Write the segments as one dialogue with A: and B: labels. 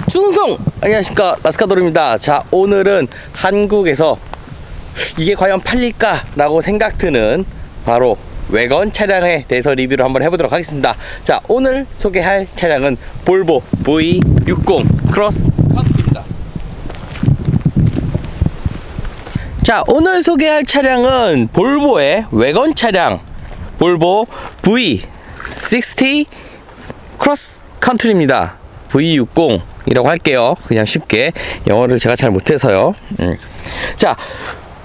A: 충성! 안녕하십니까, 라스카도르입니다. 자, 오늘은 한국에서 이게 과연 팔릴까? 라고 생각 드는 바로 외건 차량에 대해서 리뷰를 한번 해보도록 하겠습니다. 자, 오늘 소개할 차량은 볼보 V60 크로스 컨트리입니다. 자, 오늘 소개할 차량은 볼보의 외건 차량 볼보 V60 크로스 컨트리입니다. V60 이라고 할게요. 그냥 쉽게, 영어를 제가 잘 못해서요. 자,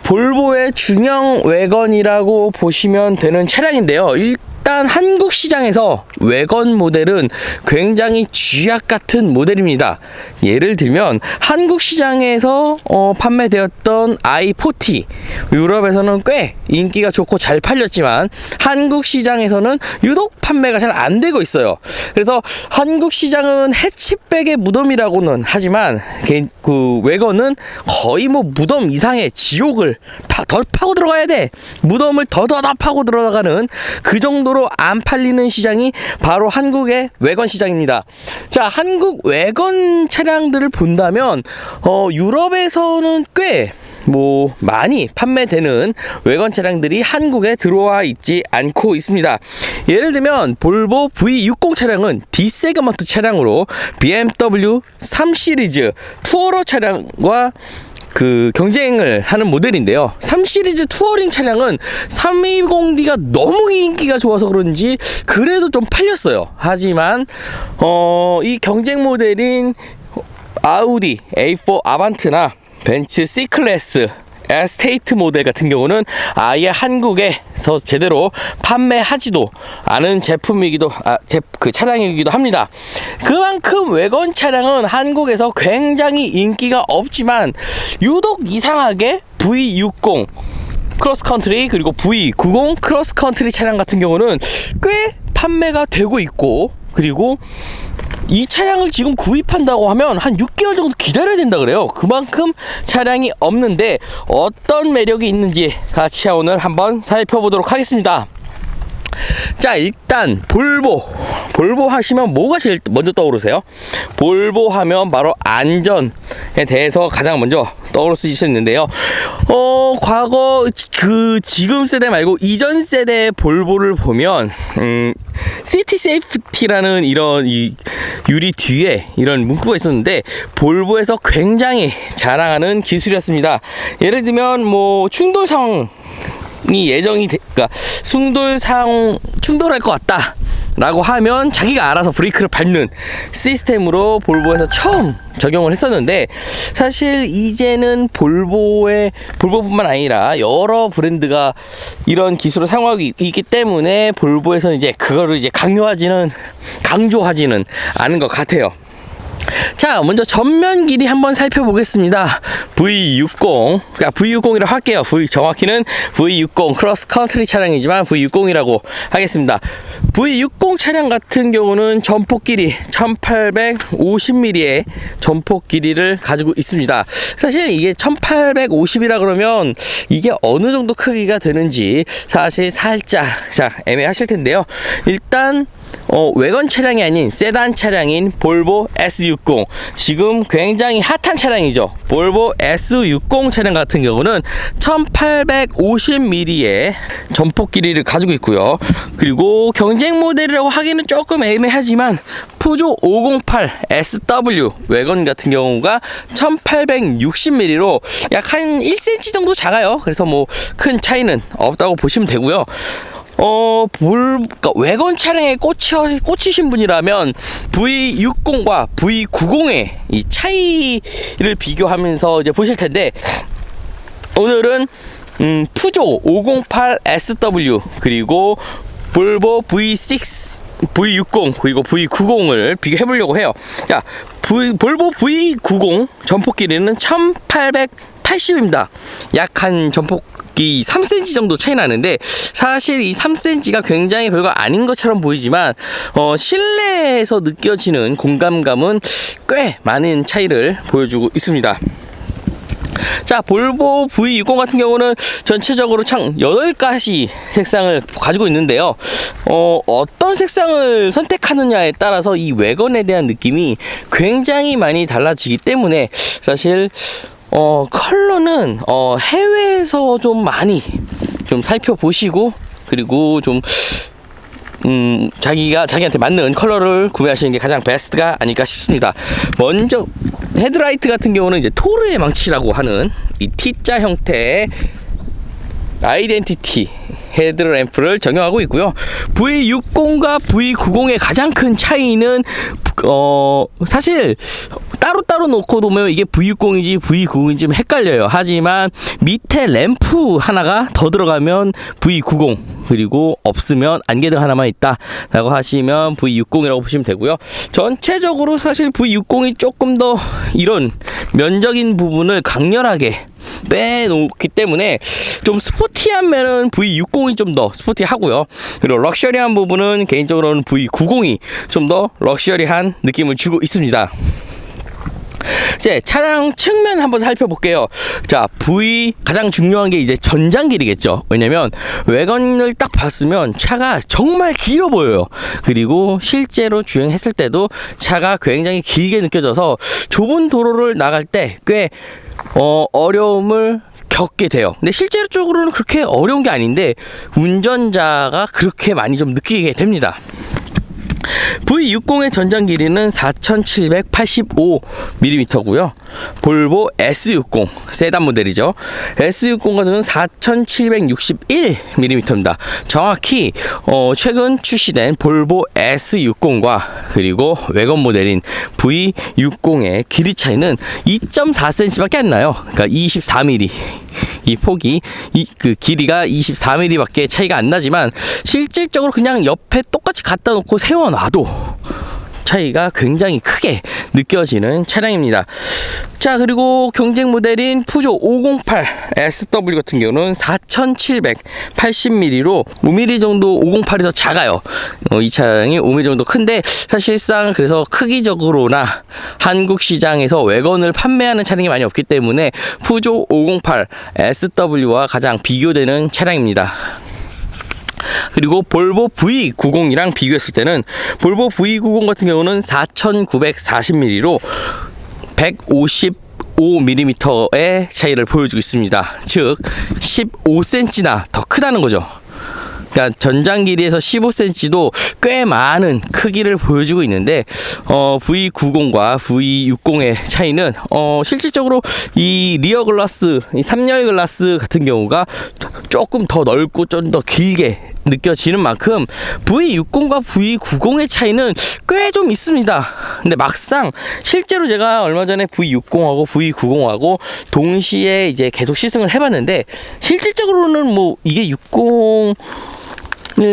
A: 볼보의 중형 외건이라고 보시면 되는 차량인데요. 일단 한국 시장에서 외건 모델은 굉장히 쥐약 같은 모델입니다. 예를 들면 한국 시장에서 판매되었던 i40, 유럽에서는 꽤 인기가 좋고 잘 팔렸지만 한국 시장에서는 유독 판매가 잘 안 되고 있어요. 그래서 한국 시장은 해치백의 무덤이라고는 하지만 그 외건은 거의 뭐 무덤 이상의 지옥을 더 파고 들어가야 돼. 무덤을 더 파고 들어가는 그 정도로 안 팔리는 시장이 바로 한국의 외건 시장입니다. 자, 한국 외건 차량들을 본다면 유럽에서는 꽤 많이 판매되는 외건 차량들이 한국에 들어와 있지 않고 있습니다. 예를 들면 볼보 V60 차량은 D 세그먼트 차량으로 BMW 3 시리즈 투어러 차량과 그 경쟁을 하는 모델인데요. 3 시리즈 투어링 차량은 320D가 너무 인기가 좋아서 그런지 그래도 좀 팔렸어요. 하지만 이 경쟁 모델인 아우디 A4 아반트나 벤츠 C클래스 에스테이트 모델 같은 경우는 아예 한국에서 제대로 판매하지도 않은 제품이기도 그 차량이기도 합니다. 그만큼 외건 차량은 한국에서 굉장히 인기가 없지만 유독 이상하게 V60 크로스컨트리 그리고 V90 크로스컨트리 차량 같은 경우는 꽤 판매가 되고 있고, 그리고 이 차량을 지금 구입한다고 하면 한 6개월 정도 기다려야 된다 그래요. 그만큼 차량이 없는데 어떤 매력이 있는지 같이 오늘 한번 살펴보도록 하겠습니다. 자, 일단 볼보 하시면 뭐가 제일 먼저 떠오르세요? 볼보 하면 바로 안전에 대해서 가장 먼저 떠오를 수 있었는데요. 과거 지금 세대 말고 이전 세대의 볼보를 보면 시티 세이프티라는 이런 유리 뒤에 이런 문구가 있었는데 볼보에서 굉장히 자랑하는 기술이었습니다. 예를 들면 충돌 상황이 그러니까 충돌할 것 같다 라고 하면 자기가 알아서 브레이크를 밟는 시스템으로 볼보에서 처음 적용을 했었는데, 사실 이제는 볼보뿐만 아니라 여러 브랜드가 이런 기술을 사용하고 있기 때문에 볼보에서는 이제 그거를 이제 강조하지는 않은 것 같아요. 자, 먼저 전면 길이 한번 살펴보겠습니다. V60, 그러니까 V60이라고 할게요. 정확히는 V60 크로스 컨트리 차량이지만 V60이라고 하겠습니다. V60 차량 같은 경우는 전폭 길이 1850mm의 전폭 길이를 가지고 있습니다. 사실 이게 1850이라 그러면 이게 어느 정도 크기가 되는지 사실 살짝 애매하실 텐데요. 일단 외건 차량이 아닌 세단 차량인 볼보 S60, 지금 굉장히 핫한 차량이죠. 볼보 S60 차량 같은 경우는 1850mm의 전폭 길이를 가지고 있고요. 그리고 경쟁 모델이라고 하기는 조금 애매하지만 푸조 508 SW 외건 같은 경우가 1860mm로 약 한 1cm 정도 작아요. 그래서 큰 차이는 없다고 보시면 되고요. 그러니까 외건 차량에 꽂히신 분이라면 V60과 V90의 이 차이를 비교하면서 이제 보실 텐데, 오늘은 푸조 508 SW 그리고 볼보 V60 V60 그리고 V90을 비교해 보려고 해요. 자, 볼보 V90 전폭 길이는 1880입니다. 약 한 전폭기 3cm 정도 차이 나는데, 사실 이 3cm가 굉장히 별거 아닌 것처럼 보이지만 실내에서 느껴지는 공감감은 꽤 많은 차이를 보여주고 있습니다. 자, 볼보 V60 같은 경우는 전체적으로 총 8가지 색상을 가지고 있는데요. 어떤 색상을 선택하느냐에 따라서 이 외관에 대한 느낌이 굉장히 많이 달라지기 때문에, 사실 컬러는 해외에서 좀 많이 좀 살펴보시고, 그리고 좀 자기한테 맞는 컬러를 구매하시는 게 가장 베스트가 아닐까 싶습니다. 먼저 헤드라이트 같은 경우는 이제 토르의 망치라고 하는 이 T자 형태의 아이덴티티 헤드램프를 적용하고 있고요. V60과 V90의 가장 큰 차이는 사실 따로따로 놓고 보면 이게 V60인지 V90인지 좀 헷갈려요. 하지만 밑에 램프 하나가 더 들어가면 V90, 그리고 없으면 안개등 하나만 있다 라고 하시면 V60이라고 보시면 되고요. 전체적으로 사실 V60이 조금 더 이런 면적인 부분을 강렬하게 빼놓기 때문에 좀 스포티한 면은 V60이 좀 더 스포티하고요. 그리고 럭셔리한 부분은 개인적으로는 V90이 좀 더 럭셔리한 느낌을 주고 있습니다. 이제 차량 측면 한번 살펴볼게요. 자, 가장 중요한 게 이제 전장길이겠죠. 왜냐면 외관을 딱 봤으면 차가 정말 길어 보여요. 그리고 실제로 주행했을 때도 차가 굉장히 길게 느껴져서 좁은 도로를 나갈 때 꽤 어려움을 겪게 돼요. 근데 실제적으로는 그렇게 어려운 게 아닌데 운전자가 그렇게 많이 좀 느끼게 됩니다. V60의 전장 길이는 4785mm고요. 볼보 S60 세단 모델이죠. S60 같은 경우는 4761mm입니다. 정확히 최근 출시된 볼보 S60과 그리고 외관 모델인 V60의 길이 차이는 2.4cm밖에 안 나요. 그러니까 24mm. 이 폭이 그 길이가 24mm밖에 차이가 안 나지만, 실질적으로 그냥 옆에 똑같이 갖다 놓고 세워놔도 차이가 굉장히 크게 느껴지는 차량입니다. 자, 그리고 경쟁 모델인 푸조 508 SW 같은 경우는 4780mm로 5mm 정도 508이 더 작아요. 이 차량이 5mm 정도 큰데, 사실상 그래서 크기적으로나 한국 시장에서 외건을 판매하는 차량이 많이 없기 때문에 푸조 508 SW와 가장 비교되는 차량입니다. 그리고 볼보 V90이랑 비교했을 때는 볼보 V90 같은 경우는 4940mm로 155mm의 차이를 보여주고 있습니다. 즉 15cm나 더 크다는 거죠. 그러니까 전장 길이에서 15cm도 꽤 많은 크기를 보여주고 있는데, V90과 V60의 차이는 실질적으로 이 리어 글라스, 이 3열 글라스 같은 경우가 조금 더 넓고 좀 더 길게 느껴지는 만큼 V60과 V90의 차이는 꽤 좀 있습니다. 근데 막상 실제로 제가 얼마 전에 V60하고 V90하고 동시에 이제 계속 시승을 해봤는데, 실질적으로는 뭐 이게 60을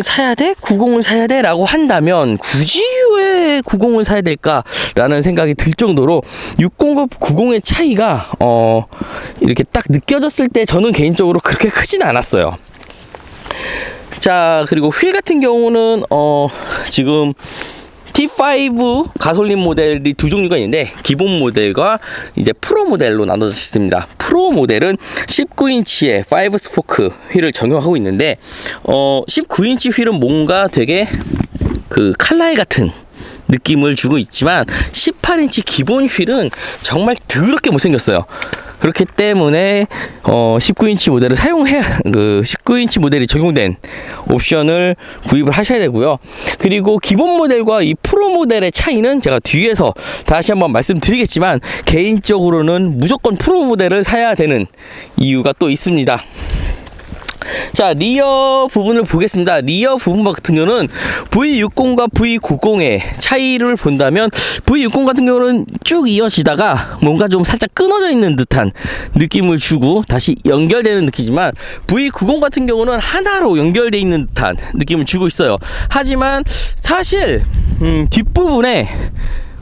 A: 사야 돼? 90을 사야 돼? 라고 한다면 굳이 왜 90을 사야 될까? 라는 생각이 들 정도로 60과 90의 차이가 이렇게 딱 느껴졌을 때 저는 개인적으로 그렇게 크진 않았어요. 자, 그리고 휠 같은 경우는 지금 T5 가솔린 모델이 두 종류가 있는데, 기본 모델과 이제 프로 모델로 나눠져 있습니다. 프로 모델은 19인치의 5 스포크 휠을 적용하고 있는데, 19인치 휠은 뭔가 되게 그 칼날 같은 느낌을 주고 있지만, 18인치 기본 휠은 정말 더럽게 못생겼어요. 그렇기 때문에 19인치 모델을 사용해야, 19인치 모델이 적용된 옵션을 구입을 하셔야 되고요. 그리고 기본 모델과 이 프로 모델의 차이는 제가 뒤에서 다시 한번 말씀드리겠지만, 개인적으로는 무조건 프로 모델을 사야 되는 이유가 또 있습니다. 자, 리어 부분을 보겠습니다. 리어 부분 같은 경우는 V60과 V90의 차이를 본다면 V60 같은 경우는 쭉 이어지다가 뭔가 좀 살짝 끊어져 있는 듯한 느낌을 주고 다시 연결되는 느낌이지만 V90 같은 경우는 하나로 연결되어 있는 듯한 느낌을 주고 있어요. 하지만 사실 뒷부분에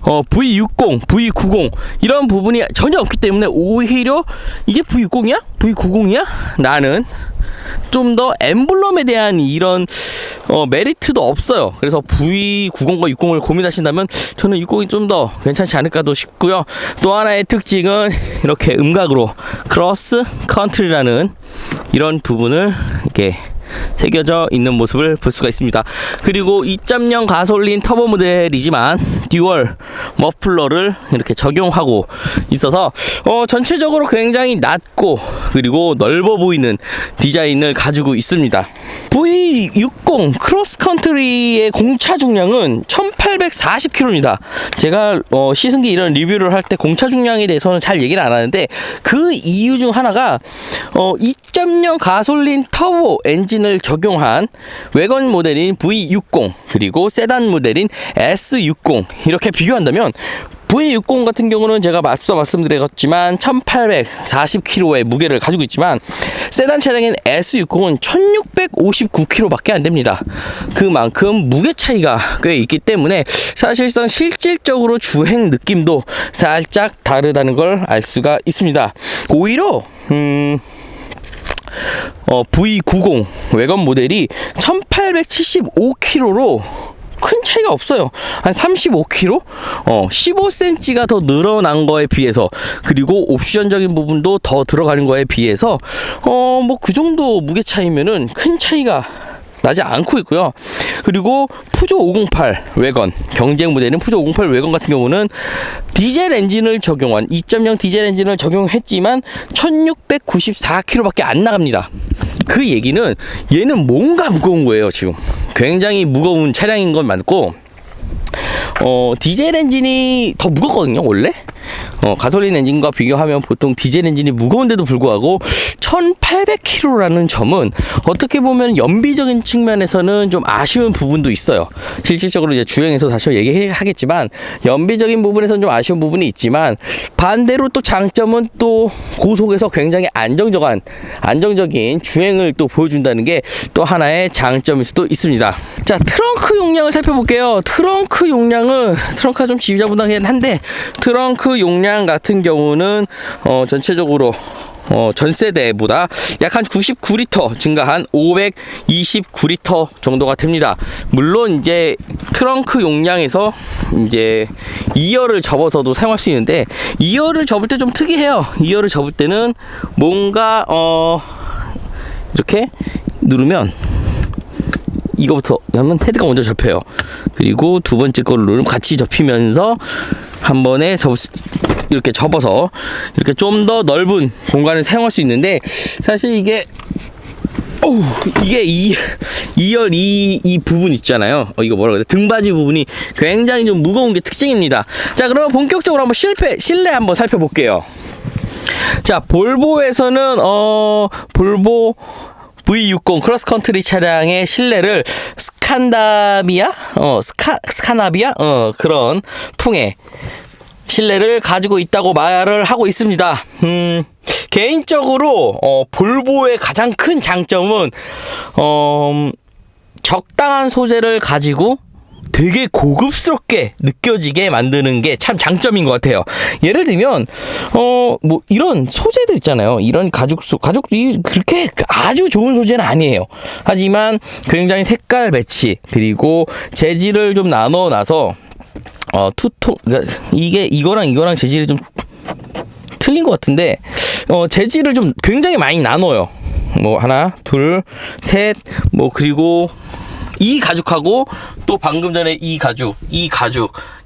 A: V60, V90 이런 부분이 전혀 없기 때문에 오히려 이게 V60이야? V90이야? 라는 좀 더 엠블럼에 대한 이런 메리트도 없어요. 그래서 V90과 60을 고민하신다면 저는 60이 좀 더 괜찮지 않을까도 싶고요. 또 하나의 특징은 이렇게 음각으로 크로스 컨트리라는 이런 부분을 이렇게 새겨져 있는 모습을 볼 수가 있습니다. 그리고 2.0 가솔린 터보 모델이지만 듀얼 머플러를 이렇게 적용하고 있어서 전체적으로 굉장히 낮고 그리고 넓어 보이는 디자인을 가지고 있습니다. V60 크로스컨트리의 공차 중량은 1840km입니다. 제가 시승기 이런 리뷰를 할 때 공차 중량에 대해서는 잘 얘기를 안 하는데 그 이유 중 하나가 2.0 가솔린 터보 엔진을 적용한 외건 모델인 V60 그리고 세단 모델인 S60 이렇게 비교한다면 V60 같은 경우는 제가 앞서 말씀드렸지만 1840kg의 무게를 가지고 있지만 세단 차량인 S60은 1659kg 밖에 안 됩니다. 그만큼 무게 차이가 꽤 있기 때문에 사실상 실질적으로 주행 느낌도 살짝 다르다는 걸 알 수가 있습니다. 오히려 V90 외관 모델이 1875kg로 큰 차이가 없어요. 한 35kg? 15cm가 더 늘어난 거에 비해서 그리고 옵션적인 부분도 더 들어가는 거에 비해서 뭐 그 정도 무게 차이면은 큰 차이가 나지 않고 있고요. 그리고 푸조 508 외건 경쟁 모델인 푸조 508 외건 같은 경우는 디젤 엔진을 적용한 2.0 디젤 엔진을 적용했지만 1694kg밖에 안 나갑니다. 그 얘기는 얘는 뭔가 무거운 거예요. 지금 굉장히 무거운 차량인 건 맞고 디젤 엔진이 더 무겁거든요. 원래 가솔린 엔진과 비교하면 보통 디젤 엔진이 무거운데도 불구하고 1800kg라는 점은 어떻게 보면 연비적인 측면에서는 좀 아쉬운 부분도 있어요. 실질적으로 이제 주행에서 다시 얘기하겠지만 연비적인 부분에서는 좀 아쉬운 부분이 있지만 반대로 또 장점은 또 고속에서 굉장히 안정적인 주행을 또 보여준다는 게 또 하나의 장점일 수도 있습니다. 자, 트렁크 용량을 살펴볼게요. 트렁크가 좀 지저분하긴 한데 트렁크 용량 같은 경우는 전체적으로 전 세대보다 약 한 99리터 증가한 529리터 정도가 됩니다. 물론 이제 트렁크 용량에서 이제 2열을 접어서도 사용할 수 있는데 2열을 접을 때 좀 특이해요. 2열을 접을 때는 뭔가 이렇게 누르면 이거부터 하면 헤드가 먼저 접혀요. 그리고 두 번째 거를 누르면 같이 접히면서 한 번에 이렇게 접어서 이렇게 좀 더 넓은 공간을 사용할 수 있는데 사실 이게 이 2열 이 부분 있잖아요. 이거 뭐라고 해야 돼? 등받이 부분이 굉장히 좀 무거운 게 특징입니다. 자, 그러면 본격적으로 한번 실내 한번 살펴볼게요. 자, 볼보에서는 볼보 V60 크로스컨트리 차량의 실내를 스칸나비아 그런 풍의 실내를 가지고 있다고 말을 하고 있습니다. 개인적으로 볼보의 가장 큰 장점은 적당한 소재를 가지고 되게 고급스럽게 느껴지게 만드는 게 참 장점인 것 같아요. 예를 들면 뭐 이런 소재들 있잖아요. 이런 가죽이 그렇게 아주 좋은 소재는 아니에요. 하지만 굉장히 색깔 배치 그리고 재질을 좀 나눠놔서 투톤 그러니까 이게 이거랑 재질이 좀 틀린 것 같은데 재질을 좀 굉장히 많이 나눠요. 뭐 하나, 둘, 셋, 뭐 그리고 이 가죽하고 또 방금 전에 이 가죽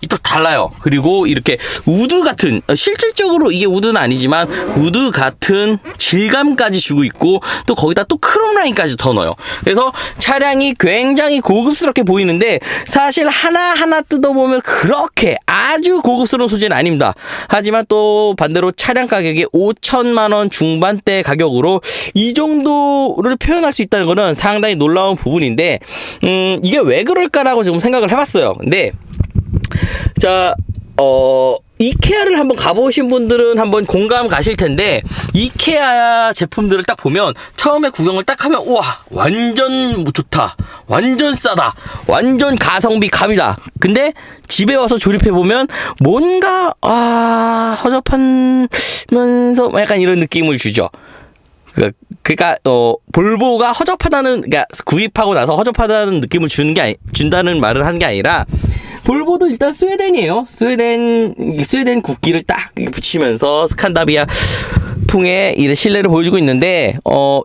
A: 또 달라요. 그리고 이렇게 우드 같은, 실질적으로 이게 우드는 아니지만 우드 같은 질감까지 주고 있고, 또 거기다 또 크롬 라인까지 더 넣어요. 그래서 차량이 굉장히 고급스럽게 보이는데 사실 하나하나 뜯어보면 그렇게 아주 고급스러운 소재는 아닙니다. 하지만 또 반대로 차량 가격이 5천만 원 중반대 가격으로 이 정도를 표현할 수 있다는 거는 상당히 놀라운 부분인데, 이게 왜 그럴까라고 지금 생각을 해봤어요. 근데 자, 이케아를 한번 가보신 분들은 한번 공감 가실 텐데, 이케아 제품들을 딱 보면 처음에 구경을 딱 하면 우와 완전 좋다, 완전 싸다, 완전 가성비 갑이다. 근데 집에 와서 조립해보면 뭔가 허접하면서 약간 이런 느낌을 주죠. 그러니까 볼보가 허접하다는, 그러니까 구입하고 나서 허접하다는 느낌을 준다는 말을 하는 게 아니라, 볼보도 일단 스웨덴이에요. 스웨덴 국기를 딱 붙이면서 스칸다비아 풍의 이 신뢰를 보여주고 있는데,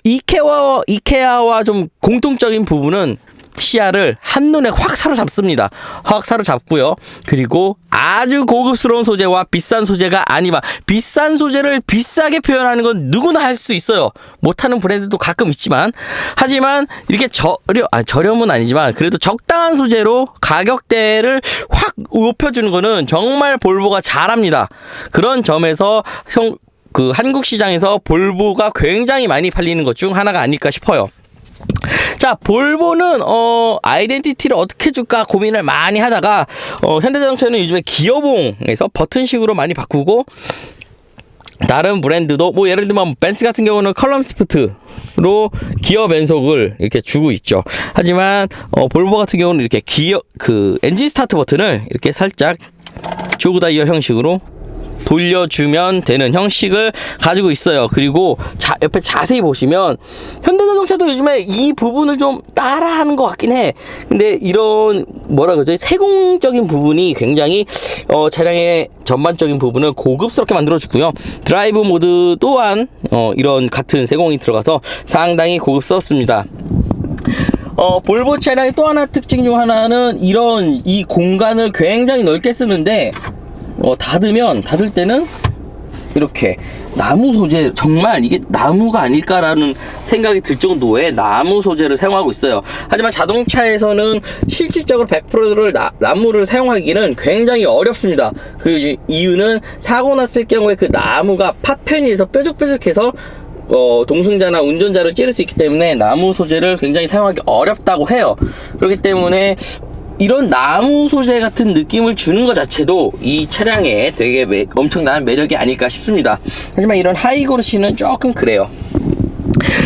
A: 이케아와 좀 공통적인 부분은 시야를 한눈에 확 사로잡습니다. 확 사로잡고요. 그리고 아주 고급스러운 소재와 비싼 소재가 아니면, 비싼 소재를 비싸게 표현하는 건 누구나 할 수 있어요. 못하는 브랜드도 가끔 있지만, 하지만 이렇게 저렴은 아니지만 그래도 적당한 소재로 가격대를 확 높여주는 거는 정말 볼보가 잘합니다. 그런 점에서 한국 시장에서 볼보가 굉장히 많이 팔리는 것 중 하나가 아닐까 싶어요. 자, 볼보는 아이덴티티를 어떻게 줄까 고민을 많이 하다가 현대자동차는 요즘에 기어봉에서 버튼식으로 많이 바꾸고, 다른 브랜드도 뭐 예를 들면 벤츠 같은 경우는 컬럼 시프트로 기어 변속을 이렇게 주고 있죠. 하지만 볼보 같은 경우는 이렇게 엔진 스타트 버튼을 이렇게 살짝 조그 다이얼 형식으로 돌려주면 되는 형식을 가지고 있어요. 그리고 옆에 자세히 보시면 현대자동차도 요즘에 이 부분을 좀 따라하는 것 같긴 해. 근데 이런 뭐라 그러죠? 세공적인 부분이 굉장히 차량의 전반적인 부분을 고급스럽게 만들어주고요. 드라이브 모드 또한 이런 같은 세공이 들어가서 상당히 고급스럽습니다. 볼보 차량의 또 하나 특징 중 하나는 이 공간을 굉장히 넓게 쓰는데, 닫을 때는 이렇게 나무 소재, 정말 이게 나무가 아닐까라는 생각이 들 정도의 나무 소재를 사용하고 있어요. 하지만 자동차에서는 실질적으로 100%를 나무를 사용하기는 굉장히 어렵습니다. 그 이유는 사고 났을 경우에 그 나무가 파편이 돼서 뾰족뾰족해서 동승자나 운전자를 찌를 수 있기 때문에 나무 소재를 굉장히 사용하기 어렵다고 해요. 그렇기 때문에 이런 나무 소재 같은 느낌을 주는 것 자체도 이 차량에 되게 엄청난 매력이 아닐까 싶습니다. 하지만 이런 하이그로시는 조금 그래요.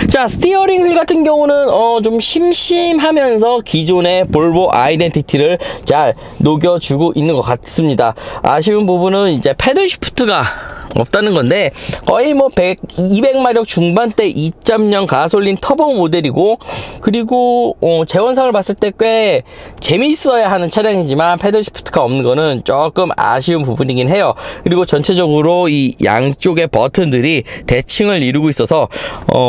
A: 자, 스티어링 휠 같은 경우는 좀 심심하면서 기존의 볼보 아이덴티티를 잘 녹여주고 있는 것 같습니다. 아쉬운 부분은 이제 패들 시프트가 없다는 건데, 거의 뭐 200마력 중반대 2.0 가솔린 터보 모델이고, 그리고 재원상을 봤을 때 꽤 재미있어야 하는 차량이지만 패들 시프트가 없는 거는 조금 아쉬운 부분이긴 해요. 그리고 전체적으로 이 양쪽의 버튼들이 대칭을 이루고 있어서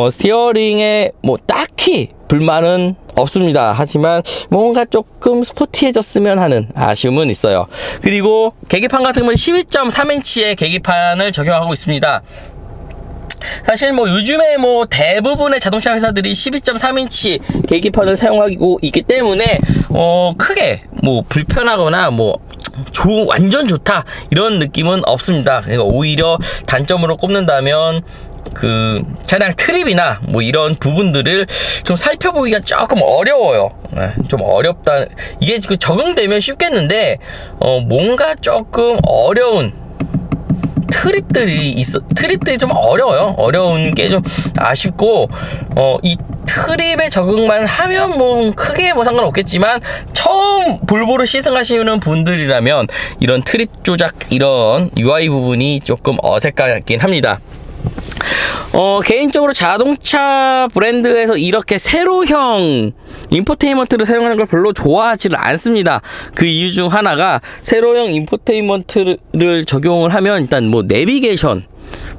A: 스티어링에 뭐 딱히 불만은 없습니다. 하지만 뭔가 조금 스포티해졌으면 하는 아쉬움은 있어요. 그리고 계기판 같은 경우는 12.3인치의 계기판을 적용하고 있습니다. 사실 뭐 요즘에 뭐 대부분의 자동차 회사들이 12.3인치 계기판을 사용하고 있기 때문에 크게 뭐 불편하거나 뭐 완전 좋다 이런 느낌은 없습니다. 그러니까 오히려 단점으로 꼽는다면 그 차량 트립이나 뭐 이런 부분들을 좀 살펴보기가 조금 어려워요. 좀 어렵다. 이게 적응되면 쉽겠는데 뭔가 조금 어려운 트립들이 트립들이 좀 어려워요. 어려운 게 좀 아쉽고, 이 트립에 적응만 하면 뭐 크게 뭐 상관없겠지만, 처음 볼보를 시승하시는 분들이라면 이런 트립 조작, 이런 UI 부분이 조금 어색하긴 합니다. 개인적으로 자동차 브랜드에서 이렇게 세로형 인포테인먼트를 사용하는 걸 별로 좋아하지는 않습니다. 그 이유 중 하나가, 세로형 인포테인먼트를 적용을 하면 일단 뭐 내비게이션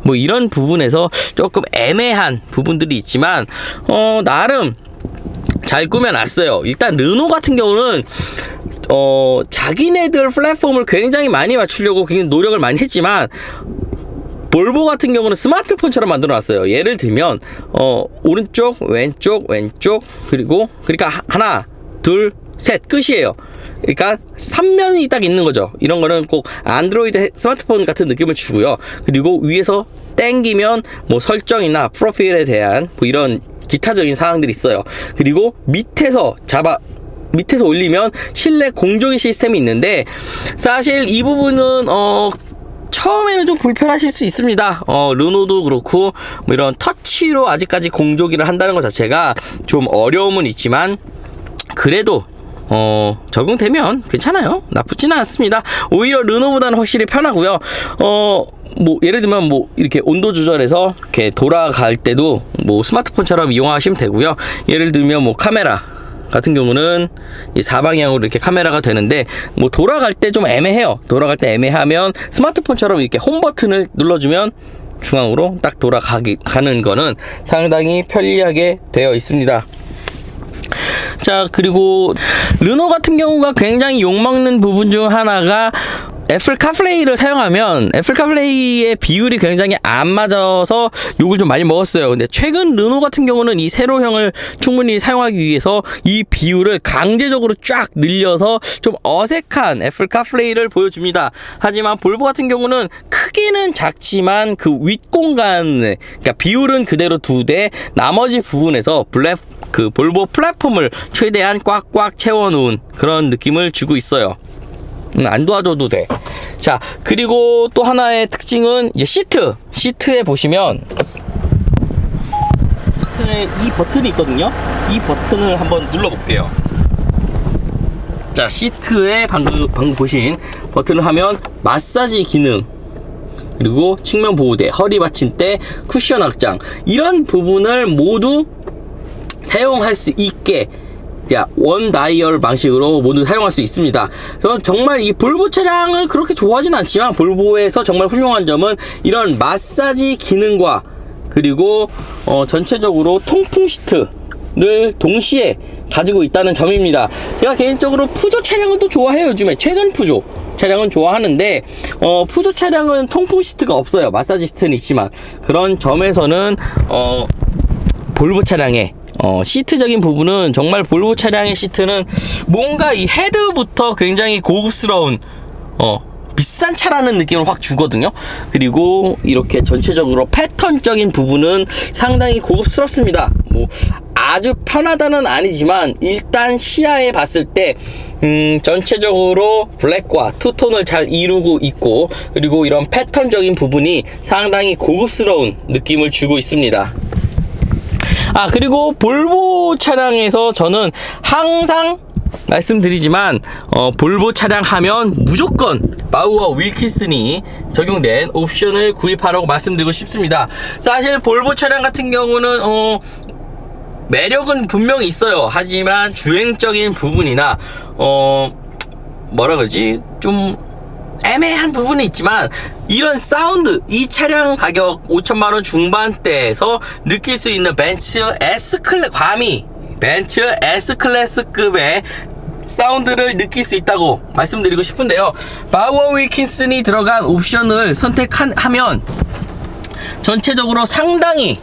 A: 뭐 이런 부분에서 조금 애매한 부분들이 있지만 나름 잘 꾸며놨어요. 일단 르노 같은 경우는 자기네들 플랫폼을 굉장히 많이 맞추려고 굉장히 노력을 많이 했지만 볼보 같은 경우는 스마트폰처럼 만들어 놨어요. 예를 들면 오른쪽 왼쪽 그리고 그러니까 하나 둘 셋 끝이에요. 그러니까 3면이 딱 있는 거죠. 이런 거는 꼭 안드로이드 스마트폰 같은 느낌을 주고요. 그리고 위에서 땡기면 뭐 설정이나 프로필에 대한 뭐 이런 기타적인 사항들이 있어요. 그리고 밑에서 올리면 실내 공조기 시스템이 있는데 사실 이 부분은 처음에는 좀 불편하실 수 있습니다. 르노도 그렇고 뭐 이런 터치로 아직까지 공조기를 한다는 것 자체가 좀 어려움은 있지만 그래도 적용되면 괜찮아요. 나쁘지는 않습니다. 오히려 르노보다는 확실히 편하고요. 뭐 예를 들면 뭐 이렇게 온도 조절해서 이렇게 돌아갈 때도 뭐 스마트폰처럼 이용하시면 되고요. 예를 들면 뭐 카메라 같은 경우는 이 사방향으로 이렇게 카메라가 되는데 뭐 돌아갈 때 좀 애매해요. 돌아갈 때 애매하면 스마트폰처럼 이렇게 홈 버튼을 눌러주면 중앙으로 딱 돌아가는 거는 상당히 편리하게 되어 있습니다. 자, 그리고 르노 같은 경우가 굉장히 욕먹는 부분 중 하나가 애플 카플레이를 사용하면 애플 카플레이의 비율이 굉장히 안 맞아서 욕을 좀 많이 먹었어요. 근데 최근 르노 같은 경우는 이 세로형을 충분히 사용하기 위해서 이 비율을 강제적으로 쫙 늘려서 좀 어색한 애플 카플레이를 보여줍니다. 하지만 볼보 같은 경우는 크기는 작지만 그 윗공간에 그러니까 비율은 그대로 두되 나머지 부분에서 그 볼보 플랫폼을 최대한 꽉꽉 채워놓은 그런 느낌을 주고 있어요. 안 도와줘도 돼. 자, 그리고 또 하나의 특징은 이제 시트에 보시면 시트에 이 버튼이 있거든요. 이 버튼을 한번 눌러볼게요. 자, 시트에 방금 보신 버튼을 하면 마사지 기능, 그리고 측면 보호대, 허리 받침대, 쿠션 확장, 이런 부분을 모두 사용할 수 있게 원 다이얼 방식으로 모두 사용할 수 있습니다. 저는 정말 이 볼보 차량을 그렇게 좋아하진 않지만 볼보에서 정말 훌륭한 점은 이런 마사지 기능과 그리고 전체적으로 통풍 시트를 동시에 가지고 있다는 점입니다. 제가 개인적으로 푸조 차량은 또 좋아해요. 요즘에 최근 푸조 차량은 좋아하는데 푸조 차량은 통풍 시트가 없어요. 마사지 시트는 있지만 그런 점에서는 볼보 차량의 시트적인 부분은 정말 볼보 차량의 시트는 뭔가 이 헤드부터 굉장히 고급스러운 비싼 차라는 느낌을 확 주거든요. 그리고 이렇게 전체적으로 패턴적인 부분은 상당히 고급스럽습니다. 뭐 아주 편하다는 아니지만 일단 시야에 봤을 때 전체적으로 블랙과 투톤을 잘 이루고 있고 그리고 이런 패턴적인 부분이 상당히 고급스러운 느낌을 주고 있습니다. 그리고 볼보 차량에서 저는 항상 말씀드리지만 볼보 차량 하면 무조건 바우어 윌킨슨이 적용된 옵션을 구입하라고 말씀드리고 싶습니다. 사실 볼보 차량 같은 경우는 매력은 분명히 있어요. 하지만 주행적인 부분이나 뭐라 그러지, 좀 애매한 부분이 있지만 이런 사운드, 이 차량 가격 5천만원 중반대에서 느낄 수 있는 벤츠 S클래스급의 사운드를 느낄 수 있다고 말씀드리고 싶은데요. 바우어 윌킨슨이 들어간 옵션을 선택하면 전체적으로 상당히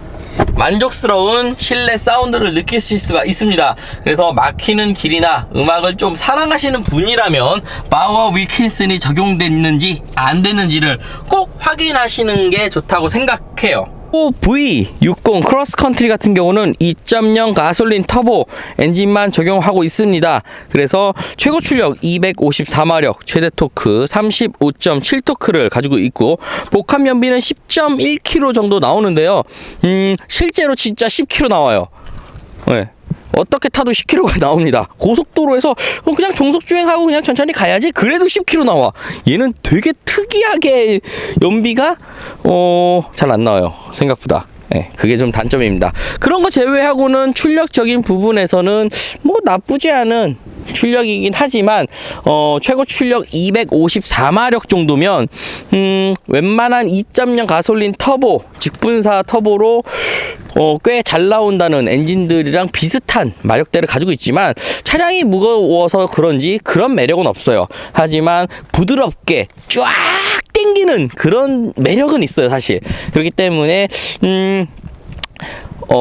A: 만족스러운 실내 사운드를 느끼실 수가 있습니다. 그래서 막히는 길이나 음악을 좀 사랑하시는 분이라면 바우어 윌킨슨이 적용됐는지 안 됐는지를 꼭 확인하시는 게 좋다고 생각해요. V60 크로스컨트리 같은 경우는 2.0 가솔린 터보 엔진만 적용하고 있습니다. 그래서 최고 출력 254마력, 최대 토크 35.7토크를 가지고 있고 복합 연비는 10.1km 정도 나오는데요. 실제로 진짜 10km 나와요. 네. 어떻게 타도 10km가 나옵니다. 고속도로에서 그냥 정속주행하고 그냥 천천히 가야지 그래도 10km 나와. 얘는 되게 특이하게 연비가 잘 안 나와요, 생각보다. 네, 그게 좀 단점입니다. 그런 거 제외하고는 출력적인 부분에서는 뭐 나쁘지 않은 출력이긴 하지만 최고 출력 254마력 정도면 웬만한 2.0 가솔린 터보 직분사 터보로 꽤 잘 나온다는 엔진들이랑 비슷한 마력대를 가지고 있지만 차량이 무거워서 그런지 그런 매력은 없어요. 하지만 부드럽게 쫙 당기는 그런 매력은 있어요, 사실. 그렇기 때문에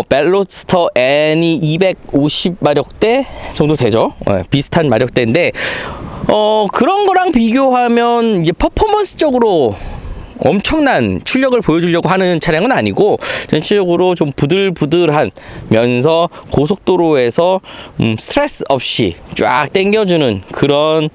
A: 벨로스터 N이 250마력대 정도 되죠. 비슷한 마력대인데 그런 거랑 비교하면 이제 퍼포먼스적으로 엄청난 출력을 보여주려고 하는 차량은 아니고 전체적으로 좀 부들부들하면서 고속도로에서 스트레스 없이 쫙 당겨주는 그런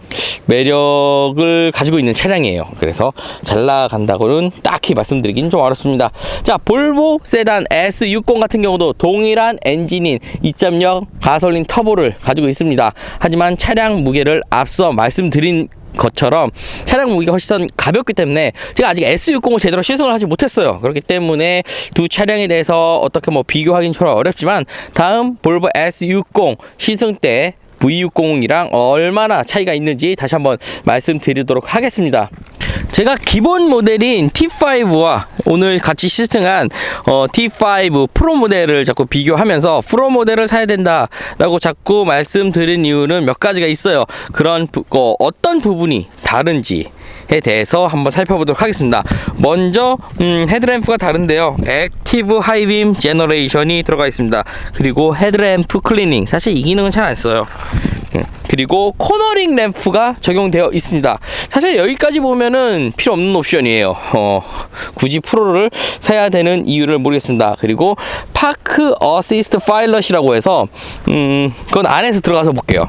A: 매력을 가지고 있는 차량이에요. 그래서 잘 나간다고는 딱히 말씀드리긴 좀 어렵습니다. 자, 볼보 세단 S60 같은 경우도 동일한 엔진인 2.0 가솔린 터보를 가지고 있습니다. 하지만 차량 무게를 앞서 말씀드린 것처럼 차량 무게가 훨씬 가볍기 때문에 제가 아직 S60을 제대로 시승을 하지 못했어요. 그렇기 때문에 두 차량에 대해서 어떻게 비교하기는 좀 어렵지만 다음 볼보 S60 시승 때 V60이랑 얼마나 차이가 있는지 다시 한번 말씀드리도록 하겠습니다. 제가 기본 모델인 T5와 오늘 같이 시승한 T5 프로 모델을 자꾸 비교하면서 프로 모델을 사야 된다라고 자꾸 말씀드린 이유는 몇 가지가 있어요. 그런 어떤 부분이 다른지에 대해서 한번 살펴보도록 하겠습니다. 먼저 헤드램프가 다른데요. 액티브 하이빔 제너레이션이 들어가 있습니다. 그리고 헤드램프 클리닝, 사실 이 기능은 잘 안 써요. 그리고 코너링 램프가 적용되어 있습니다. 사실 여기까지 보면은 필요 없는 옵션이에요. 굳이 프로를 사야 되는 이유를 모르겠습니다. 그리고 파크 어시스트 파일럿이라고 해서 그건 안에서 들어가서 볼게요.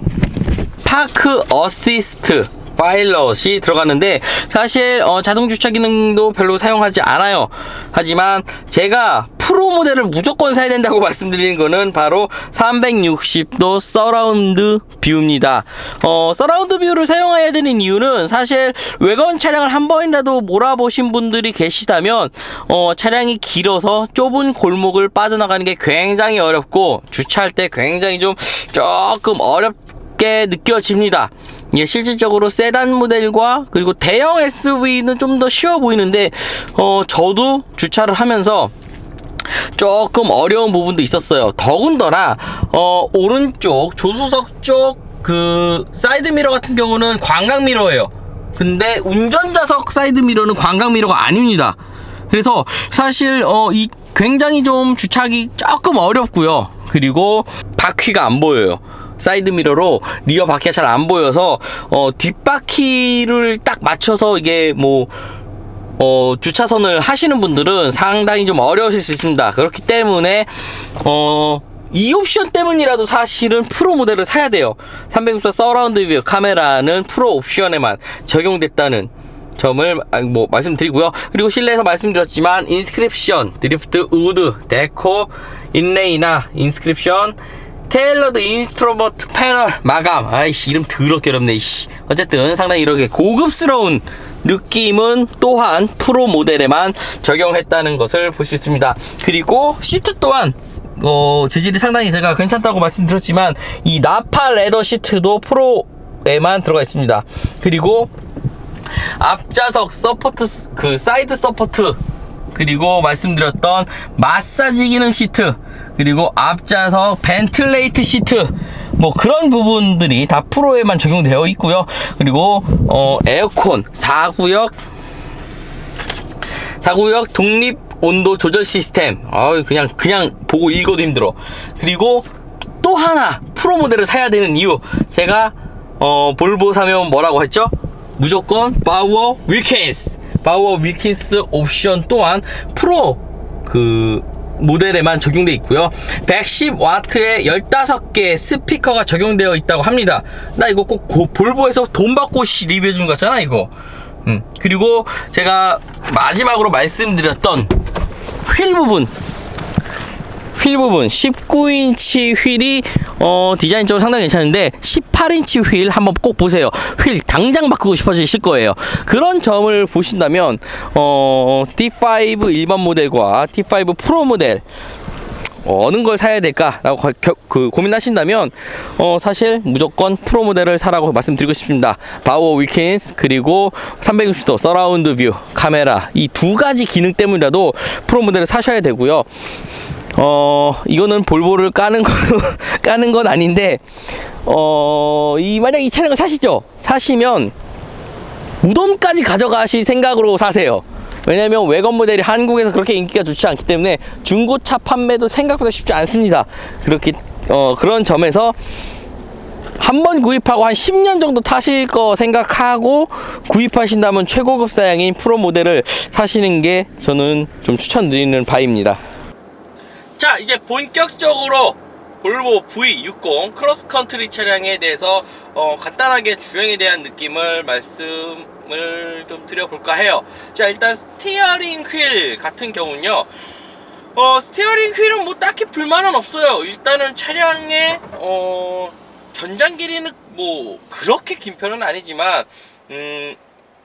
A: 파크 어시스트 파일럿이 들어갔는데 사실 자동 주차 기능도 별로 사용하지 않아요. 하지만 제가 프로 모델을 무조건 사야 된다고 말씀드리는 거는 바로 360도 서라운드 뷰입니다. 서라운드 뷰를 사용해야 되는 이유는 사실 외관 차량을 한 번이라도 몰아보신 분들이 계시다면 차량이 길어서 좁은 골목을 빠져나가는 게 굉장히 어렵고 주차할 때 굉장히 조금 어렵게 느껴집니다. 예, 실질적으로 세단 모델과 그리고 대형 SUV는 좀 더 쉬워 보이는데 저도 주차를 하면서 조금 어려운 부분도 있었어요. 더군다나 오른쪽 조수석 쪽 그 사이드 미러 같은 경우는 광각 미러예요. 근데 운전자석 사이드 미러는 광각 미러가 아닙니다. 그래서 사실 이 굉장히 좀 주차하기 조금 어렵고요. 그리고 바퀴가 안 보여요. 사이드 미러로 리어 바퀴가 잘 안 보여서 뒷바퀴를 딱 맞춰서 이게 주차선을 하시는 분들은 상당히 좀 어려우실 수 있습니다. 그렇기 때문에 이 옵션 때문이라도 사실은 프로 모델을 사야 돼요. 360도 서라운드 뷰 카메라는 프로 옵션에만 적용됐다는 점을 말씀드리고요. 그리고 실내에서 말씀드렸지만 인스크립션, 드리프트 우드, 데코, 인레이나 인스크립션, 테일러드 인스트루먼트 패널 마감, 아이씨 이름 더럽게 어렵네. 어쨌든 상당히 이렇게 고급스러운 느낌은 또한 프로 모델에만 적용했다는 것을 볼 수 있습니다. 그리고 시트 또한 재질이 상당히 제가 괜찮다고 말씀드렸지만 이 나파 레더 시트도 프로에만 들어가 있습니다. 그리고 앞좌석 서포트, 그 사이드 서포트, 그리고 말씀드렸던 마사지 기능 시트, 그리고 앞좌석 벤틀레이트 시트, 그런 부분들이 다 프로에만 적용되어 있고요. 그리고 에어컨 4구역 독립 온도 조절 시스템, 그냥 보고 읽어도 힘들어. 그리고 또 하나 프로 모델을 사야 되는 이유, 제가 볼보 사면 뭐라고 했죠? 무조건 파워 윌킨스 옵션 또한 프로 모델에만 적용되어 있고요. 110W의 15개의 스피커가 적용되어 있다고 합니다. 나 이거 꼭 볼보에서 돈 받고 리뷰해 준 거 같잖아 이거. 그리고 제가 마지막으로 말씀드렸던 휠 부분 19인치 휠이 디자인적으로 상당히 괜찮은데 18인치 휠 한번 꼭 보세요. 휠 당장 바꾸고 싶어지실 거예요. 그런 점을 보신다면 T5 일반 모델과 T5 프로 모델 어느 걸 사야 될까라고 고민하신다면 사실 무조건 프로 모델을 사라고 말씀드리고 싶습니다. 파워 윌킨스 그리고 360도 서라운드 뷰 카메라, 이 두 가지 기능 때문이라도 프로 모델을 사셔야 되고요. 이거는 볼보를 까는 건 아닌데, 만약 이 차량을 사시면 무덤까지 가져가실 생각으로 사세요. 왜냐면 외관 모델이 한국에서 그렇게 인기가 좋지 않기 때문에 중고차 판매도 생각보다 쉽지 않습니다. 그런 점에서 한 번 구입하고 한 10년 정도 타실 거 생각하고 구입하신다면 최고급 사양인 프로 모델을 사시는 게 저는 좀 추천드리는 바입니다. 자, 이제 본격적으로 볼보 V60 크로스컨트리 차량에 대해서 간단하게 주행에 대한 느낌을 말씀을 좀 드려볼까 해요. 자, 일단 스티어링 휠 같은 경우는요, 스티어링 휠은 뭐 딱히 불만은 없어요. 일단은 차량의 전장 길이는 뭐 그렇게 긴 편은 아니지만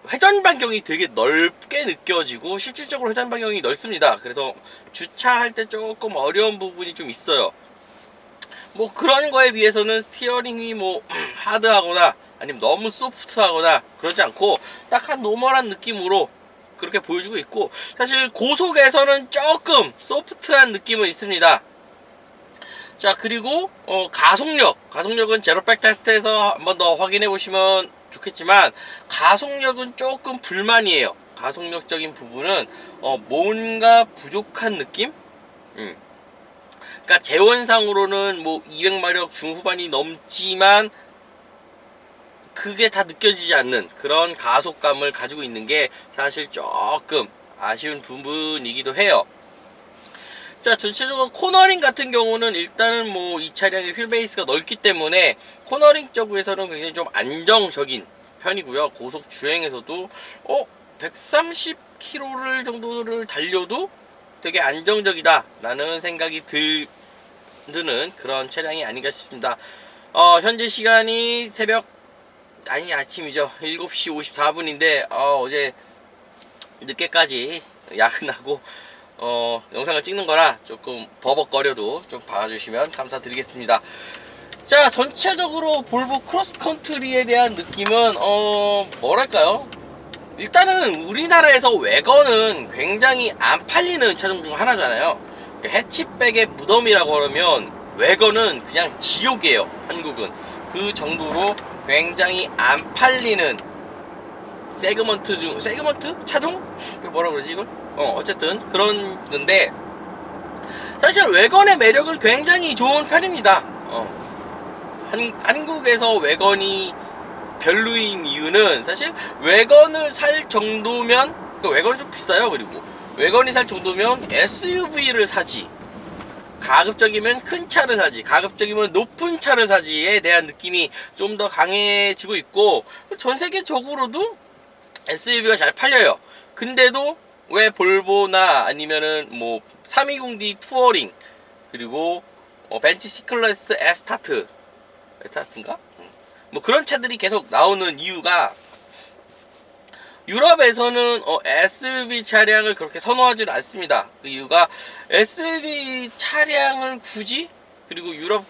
A: 회전 반경이 되게 넓게 느껴지고 실질적으로 회전 반경이 넓습니다. 그래서 주차할 때 조금 어려운 부분이 좀 있어요. 뭐 그런 거에 비해서는 스티어링이 뭐 하드하거나 아니면 너무 소프트하거나 그러지 않고 딱 한 노멀한 느낌으로 그렇게 보여주고 있고, 사실 고속에서는 조금 소프트한 느낌은 있습니다. 자, 그리고 가속력은 제로백 테스트에서 한 번 더 확인해 보시면 좋겠지만, 가속력은 조금 불만이에요. 가속력적인 부분은 뭔가 부족한 느낌? 그러니까 재원상으로는 뭐 200마력 중후반이 넘지만 그게 다 느껴지지 않는 그런 가속감을 가지고 있는 게 사실 조금 아쉬운 부분이기도 해요. 자, 전체적으로 코너링 같은 경우는 일단은 뭐 이 차량의 휠베이스가 넓기 때문에 코너링 쪽에서는 굉장히 좀 안정적인 편이고요. 고속 주행에서도 130km 정도를 달려도 되게 안정적이다 라는 생각이 드는 그런 차량이 아닌가 싶습니다. 현재 시간이 아침이죠. 7시 54분인데 어제 늦게까지 야근하고 영상을 찍는 거라 조금 버벅거려도 좀 봐주시면 감사드리겠습니다. 자, 전체적으로 볼보 크로스컨트리에 대한 느낌은 뭐랄까요, 일단은 우리나라에서 외건은 굉장히 안 팔리는 차종 중 하나잖아요. 해치백의 무덤이라고 하면 외건은 그냥 지옥이에요. 한국은 그 정도로 굉장히 안 팔리는 세그먼트 차종? 뭐라 그러지 이걸? 어쨌든 그런 건데, 사실 외건의 매력은 굉장히 좋은 편입니다. 한국에서 외건이 별로인 이유는 사실 외건을 살 정도면, 외건이 좀 비싸요. 그리고 외건이 살 정도면 SUV를 사지, 가급적이면 큰 차를 사지, 가급적이면 높은 차를 사지에 대한 느낌이 좀 더 강해지고 있고, 전 세계적으로도 SUV가 잘 팔려요. 근데도 왜 볼보나 아니면은 뭐 320D 투어링, 그리고 벤츠 C클래스 에스타트인가? 뭐 그런 차들이 계속 나오는 이유가, 유럽에서는 SUV 차량을 그렇게 선호하지는 않습니다. 그 이유가 SUV 차량을 굳이, 그리고 유럽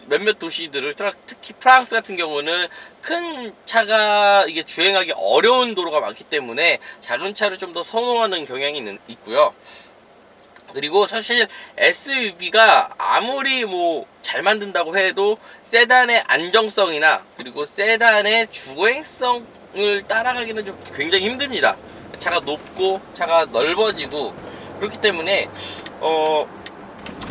A: 몇몇 도시들을, 특히 프랑스 같은 경우는 큰 차가 이게 주행하기 어려운 도로가 많기 때문에 작은 차를 좀 더 선호하는 경향이 있고요. 그리고 사실 SUV가 아무리 뭐 잘 만든다고 해도 세단의 안정성이나 그리고 세단의 주행성을 따라가기는 좀 굉장히 힘듭니다. 차가 높고 차가 넓어지고 그렇기 때문에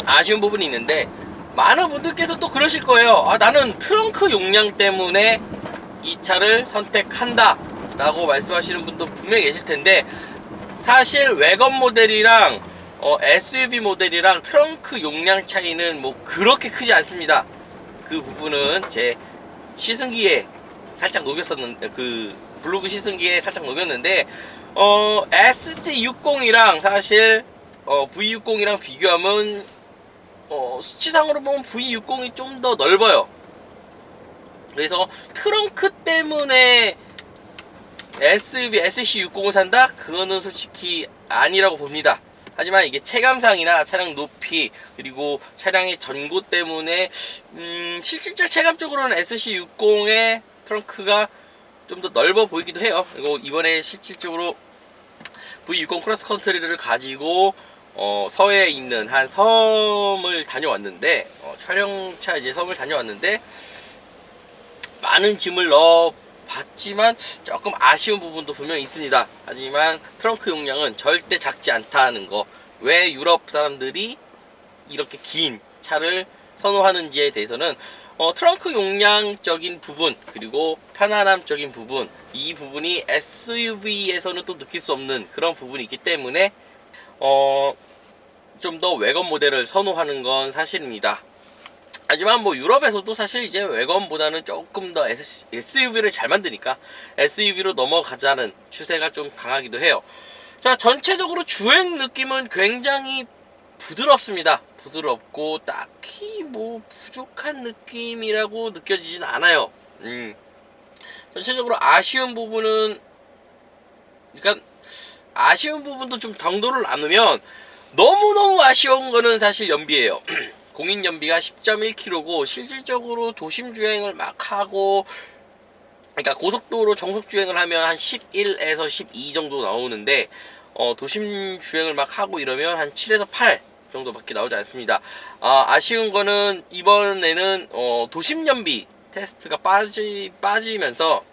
A: 아쉬운 부분이 있는데, 많은 분들께서 또 그러실 거예요. 나는 트렁크 용량 때문에 이 차를 선택한다 라고 말씀하시는 분도 분명히 계실 텐데, 사실 외건 모델이랑 SUV 모델이랑 트렁크 용량 차이는 뭐 그렇게 크지 않습니다. 그 부분은 제 시승기에 살짝 녹였었는데, 그 블로그 시승기에 살짝 녹였는데, ST60이랑 사실 V60이랑 비교하면 수치상으로 보면 V60이 좀 더 넓어요. 그래서 트렁크 때문에 SUV SC60을 산다? 그거는 솔직히 아니라고 봅니다. 하지만 이게 체감상이나 차량 높이, 그리고 차량의 전고 때문에 실질적 체감적으로는 SC60의 트렁크가 좀 더 넓어 보이기도 해요. 그리고 이번에 실질적으로 V60 크로스컨트리를 가지고 서해에 있는 한 섬을 다녀왔는데, 촬영차 이제 섬을 다녀왔는데, 많은 짐을 넣어 봤지만 조금 아쉬운 부분도 분명히 있습니다. 하지만 트렁크 용량은 절대 작지 않다는 거, 왜 유럽 사람들이 이렇게 긴 차를 선호하는지에 대해서는 트렁크 용량적인 부분, 그리고 편안함적인 부분, 이 부분이 SUV에서는 또 느낄 수 없는 그런 부분이 있기 때문에 좀 더 외관 모델을 선호하는 건 사실입니다. 하지만 뭐 유럽에서도 사실 이제 외관보다는 조금 더 SUV를 잘 만드니까 SUV로 넘어가자는 추세가 좀 강하기도 해요. 자, 전체적으로 주행 느낌은 굉장히 부드럽습니다. 부드럽고 딱히 뭐 부족한 느낌이라고 느껴지진 않아요. 전체적으로 아쉬운 부분은, 그러니까 아쉬운 부분도 좀 정도를 나누면, 너무너무 아쉬운 거는 사실 연비예요. 공인 연비가 10.1km고 실질적으로 도심 주행을 막 하고, 그러니까 고속도로 정속 주행을 하면 한 11에서 12 정도 나오는데, 도심 주행을 막 하고 이러면 한 7에서 8 정도밖에 나오지 않습니다. 아쉬운 거는 이번에는 도심 연비 테스트가 빠지면서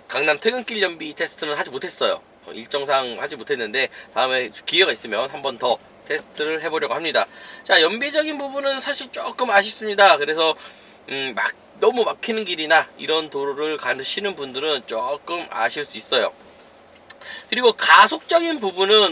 A: 강남 퇴근길 연비 테스트는 하지 못했어요. 일정상 하지 못했는데 다음에 기회가 있으면 한 번 더 테스트를 해보려고 합니다. 자, 연비적인 부분은 사실 조금 아쉽습니다. 그래서 너무 막히는 길이나 이런 도로를 가시는 분들은 조금 아실 수 있어요. 그리고 가속적인 부분은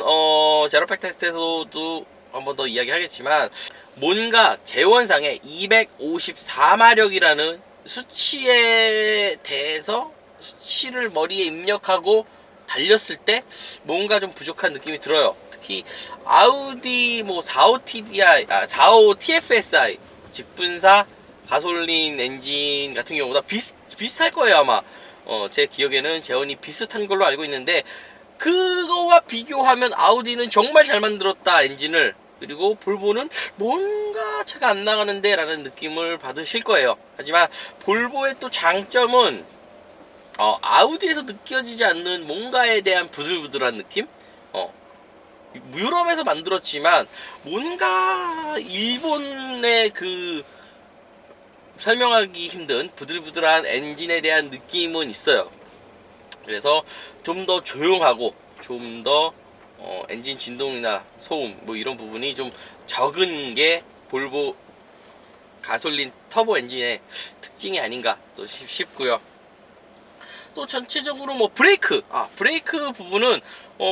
A: 제로팩 테스트에서도 한 번 더 이야기하겠지만, 뭔가 재원상에 254마력이라는 수치에 대해서 수치를 머리에 입력하고 달렸을 때 뭔가 좀 부족한 느낌이 들어요. 특히 아우디 45 TFSI 직분사 가솔린 엔진 같은 경우보다 비슷할 거예요 아마. 제 기억에는 재원이 비슷한 걸로 알고 있는데, 그거와 비교하면 아우디는 정말 잘 만들었다 엔진을. 그리고 볼보는 뭔가 차가 안 나가는데 라는 느낌을 받으실 거예요. 하지만 볼보의 또 장점은 아우디에서 느껴지지 않는 뭔가에 대한 부들부들한 느낌? 유럽에서 만들었지만 뭔가 일본의 그 설명하기 힘든 부들부들한 엔진에 대한 느낌은 있어요. 그래서 좀 더 조용하고 좀 더 엔진 진동이나 소음 뭐 이런 부분이 좀 적은 게 볼보 가솔린 터보 엔진의 특징이 아닌가 또 싶고요. 또 전체적으로 뭐 브레이크 부분은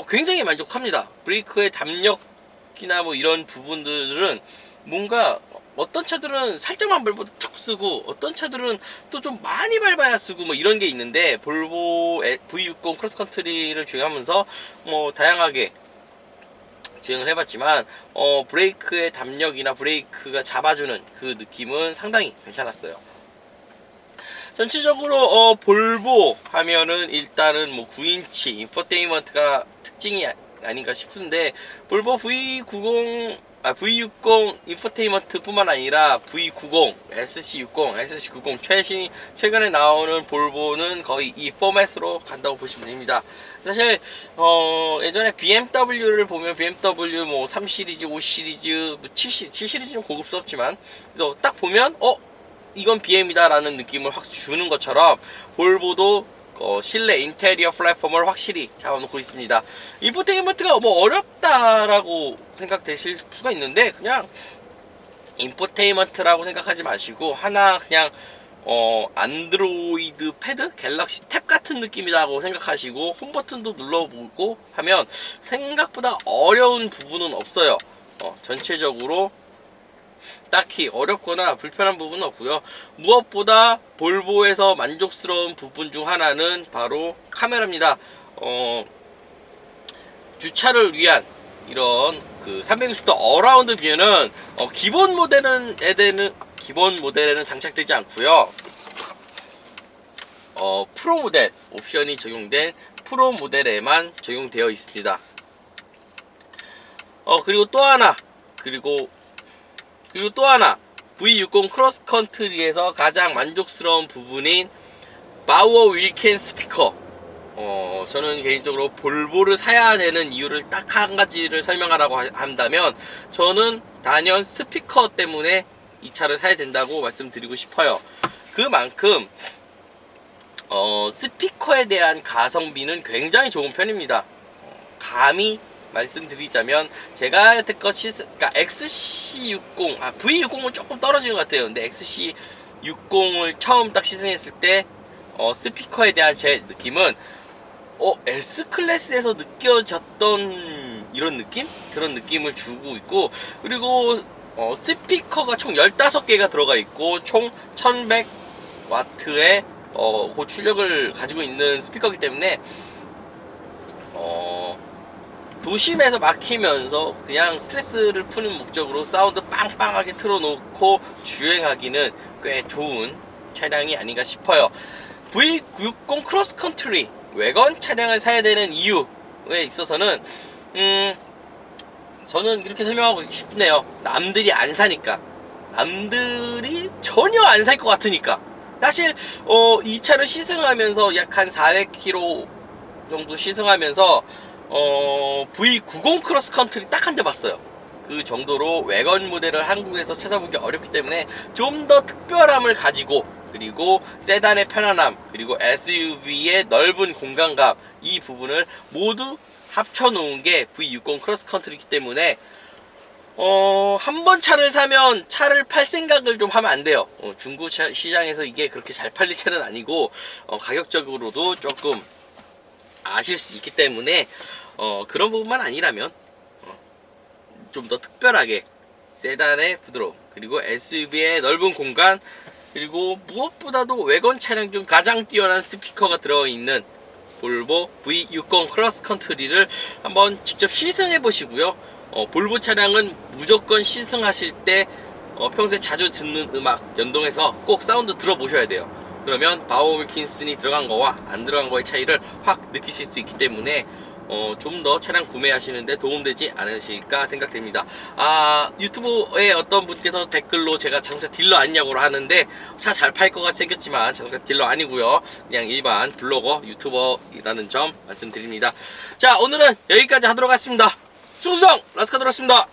A: 굉장히 만족합니다. 브레이크의 담력이나 뭐 이런 부분들은 뭔가 어떤 차들은 살짝만 밟아도 툭 쓰고, 어떤 차들은 또 좀 많이 밟아야 쓰고 뭐 이런 게 있는데, 볼보 V60 크로스컨트리를 주행하면서 뭐 다양하게 주행을 해봤지만 브레이크의 담력이나 브레이크가 잡아주는 그 느낌은 상당히 괜찮았어요. 전체적으로 볼보 하면은 일단은 뭐 9인치 인포테인먼트가 특징이 아닌가 싶은데, 볼보 V60 인포테인먼트 뿐만 아니라 V90, SC60, SC90 최근에 나오는 볼보는 거의 이 포맷으로 간다고 보시면 됩니다. 사실 예전에 BMW를 보면 BMW 뭐 3시리즈, 5시리즈, 7시리즈 좀 고급스럽지만, 그래서 딱 보면 이건 BM이다 라는 느낌을 확 주는 것처럼 볼보도 실내 인테리어 플랫폼을 확실히 잡아놓고 있습니다. 인포테인먼트가 뭐 어렵다라고 생각되실 수가 있는데, 그냥 인포테인먼트라고 생각하지 마시고 하나 그냥 안드로이드 패드, 갤럭시 탭 같은 느낌이라고 생각하시고 홈 버튼도 눌러보고 하면 생각보다 어려운 부분은 없어요. 전체적으로 딱히 어렵거나 불편한 부분은 없고요. 무엇보다 볼보에서 만족스러운 부분 중 하나는 바로 카메라입니다. 주차를 위한 이런 그 360도 어라운드 뷰는 기본 모델에는 장착되지 않고요. 프로 모델 옵션이 적용된 프로 모델에만 적용되어 있습니다. 그리고 또 하나 V60 크로스컨트리에서 가장 만족스러운 부분인 바우어 윌켄 스피커, 저는 개인적으로 볼보를 사야 되는 이유를 딱 한 가지를 설명하라고 한다면, 저는 단연 스피커 때문에 이 차를 사야 된다고 말씀드리고 싶어요. 그만큼 스피커에 대한 가성비는 굉장히 좋은 편입니다. 감히 말씀드리자면, 제가 여태껏 그러니까 XC60, V60은 조금 떨어지는 것 같아요. 근데 XC60을 처음 딱 시승했을 때 스피커에 대한 제 느낌은 S클래스에서 느껴졌던 이런 느낌? 그런 느낌을 주고 있고, 그리고 스피커가 총 15개가 들어가 있고, 총 1100W의 고출력을 가지고 있는 스피커이기 때문에 도심에서 막히면서 그냥 스트레스를 푸는 목적으로 사운드 빵빵하게 틀어놓고 주행하기는 꽤 좋은 차량이 아닌가 싶어요. V60 크로스컨트리 외건 차량을 사야 되는 이유에 있어서는 저는 이렇게 설명하고 싶네요. 남들이 안 사니까. 남들이 전혀 안 살 것 같으니까. 사실 이 차를 시승하면서 약 한 400km 정도 시승하면서 V90 크로스컨트리 딱 한 대 봤어요. 그 정도로 외건 모델을 한국에서 찾아보기 어렵기 때문에 좀 더 특별함을 가지고, 그리고 세단의 편안함, 그리고 SUV의 넓은 공간감, 이 부분을 모두 합쳐놓은 게 V60 크로스컨트리이기 때문에 한 번 차를 사면 차를 팔 생각을 좀 하면 안 돼요. 중고 시장에서 이게 그렇게 잘 팔릴 차는 아니고, 가격적으로도 조금 아실 수 있기 때문에 그런 부분만 아니라면 좀 더 특별하게 세단의 부드러움, 그리고 SUV의 넓은 공간, 그리고 무엇보다도 외건 차량 중 가장 뛰어난 스피커가 들어있는 볼보 V60 크로스컨트리를 한번 직접 시승해 보시고요. 볼보 차량은 무조건 시승하실 때 평소에 자주 듣는 음악 연동해서 꼭 사운드 들어보셔야 돼요. 그러면 바우 윌킨슨이 들어간 거와 안 들어간 거의 차이를 확 느끼실 수 있기 때문에 좀 더 차량 구매하시는데 도움되지 않으실까 생각됩니다. 유튜브에 어떤 분께서 댓글로 제가 장사 딜러 아니냐고 하는데, 차 잘 팔 것 같이 생겼지만 장사 딜러 아니고요. 그냥 일반 블로거 유튜버라는 점 말씀드립니다. 자, 오늘은 여기까지 하도록 하겠습니다. 충성 라스카 들었습니다.